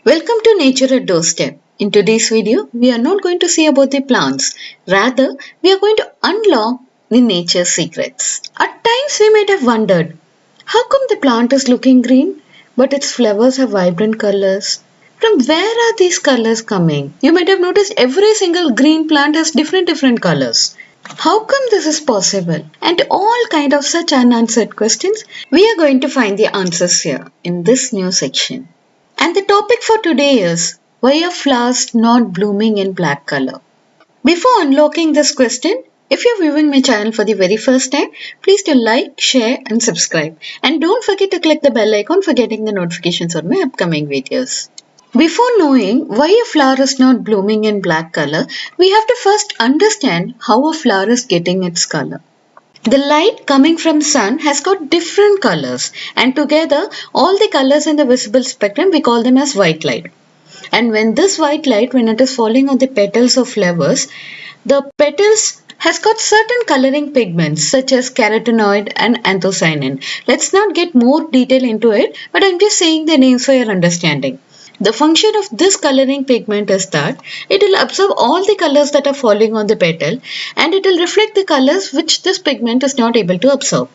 Welcome to Nature at Doorstep. In today's video, we are not going to see about the plants. Rather, we are going to unlock the nature secrets. At times we might have wondered, how come the plant is looking green, but its flowers have vibrant colors? From where are these colors coming? You might have noticed every single green plant has different colors. How come this is possible? And all kind of such unanswered questions, we are going to find the answers here in this new section. And the topic for today is, why are flowers not blooming in black color? Before unlocking this question, if you're viewing my channel for the very first time, please do like, share and subscribe. And don't forget to click the bell icon for getting the notifications on my upcoming videos. Before knowing why a flower is not blooming in black color, we have to first understand how a flower is getting its color. The light coming from sun has got different colors, and together all the colors in the visible spectrum we call them as white light. And when this white light, when it is falling on the petals of flowers, the petals has got certain coloring pigments such as carotenoid and anthocyanin. Let's not get more detail into it, but I'm just saying the names for your understanding. The function of this coloring pigment is that it will absorb all the colors that are falling on the petal, and it will reflect the colors which this pigment is not able to absorb.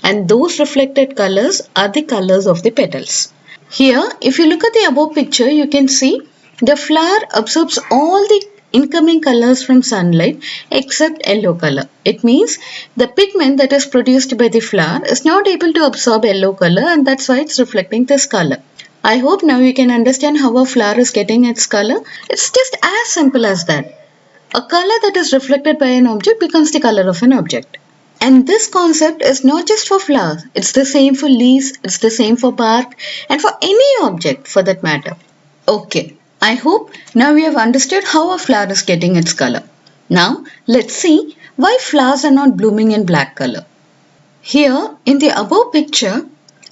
And those reflected colors are the colors of the petals. Here, if you look at the above picture, you can see the flower absorbs all the incoming colors from sunlight except yellow color. It means the pigment that is produced by the flower is not able to absorb yellow color, and that's why it's reflecting this color. I hope now you can understand how a flower is getting its color. It's just as simple as that. A color that is reflected by an object becomes the color of an object. And this concept is not just for flowers. It's the same for leaves, it's the same for bark, and for any object for that matter. Okay, I hope now we have understood how a flower is getting its color. Now, let's see why flowers are not blooming in black color. Here, in the above picture,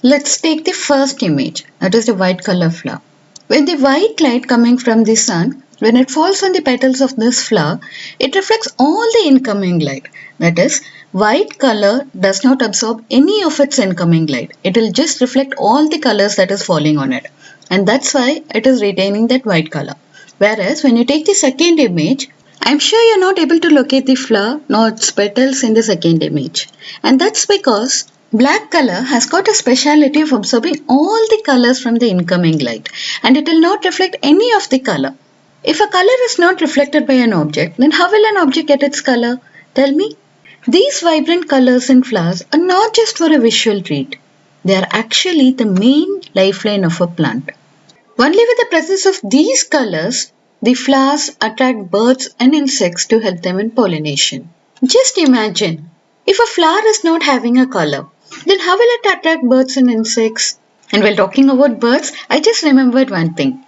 let's take the first image, that is the white color flower. When the white light coming from the sun, when it falls on the petals of this flower, it reflects all the incoming light. That is, white color does not absorb any of its incoming light. It will just reflect all the colors that is falling on it. And that's why it is retaining that white color. Whereas when you take the second image, I'm sure you're not able to locate the flower nor its petals in the second image. And that's because black color has got a speciality of absorbing all the colors from the incoming light, and it will not reflect any of the color. If a color is not reflected by an object, then how will an object get its color? Tell me. These vibrant colors in flowers are not just for a visual treat. They are actually the main lifeline of a plant. Only with the presence of these colors, the flowers attract birds and insects to help them in pollination. Just imagine, if a flower is not having a color, then how will it attract birds and insects? And while talking about birds, I just remembered one thing.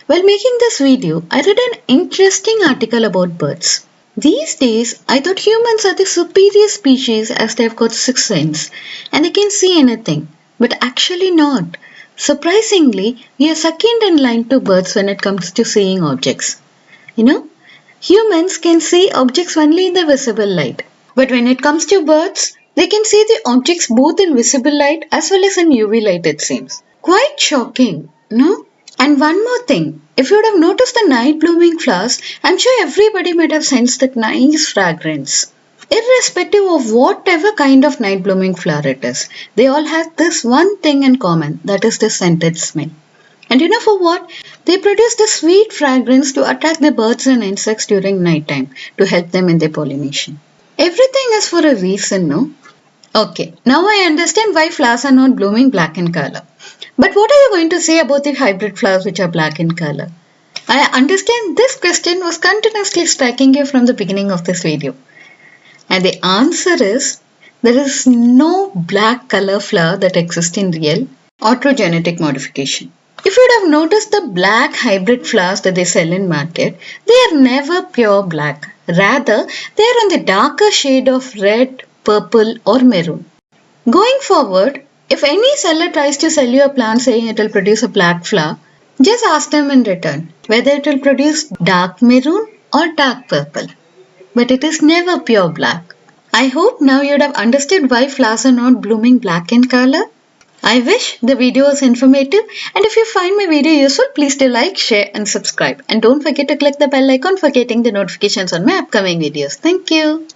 While making this video, I read an interesting article about birds. These days, I thought humans are the superior species as they've got sixth sense and they can see anything, but actually not. Surprisingly, we are second in line to birds when it comes to seeing objects. Humans can see objects only in the visible light. But when it comes to birds, they can see the objects both in visible light as well as in UV light, it seems. Quite shocking, no? And one more thing, if you would have noticed the night blooming flowers, I'm sure everybody might have sensed that nice fragrance. Irrespective of whatever kind of night blooming flower it is, they all have this one thing in common, that is the scented smell. And you know for what? They produce the sweet fragrance to attract the birds and insects during night time to help them in their pollination. Everything is for a reason, no? Okay, now I understand why flowers are not blooming black in color. But what are you going to say about the hybrid flowers which are black in color? I understand this question was continuously striking you from the beginning of this video. And the answer is, there is no black color flower that exists in real or through genetic modification. If you would have noticed the black hybrid flowers that they sell in market, they are never pure black. Rather, they are on the darker shade of red, purple or maroon. Going forward, if any seller tries to sell you a plant saying it will produce a black flower, just ask them in return whether it will produce dark maroon or dark purple. But it is never pure black. I hope now you would have understood why flowers are not blooming black in color. I wish the video was informative, and if you find my video useful, please do like, share and subscribe. And don't forget to click the bell icon for getting the notifications on my upcoming videos. Thank you.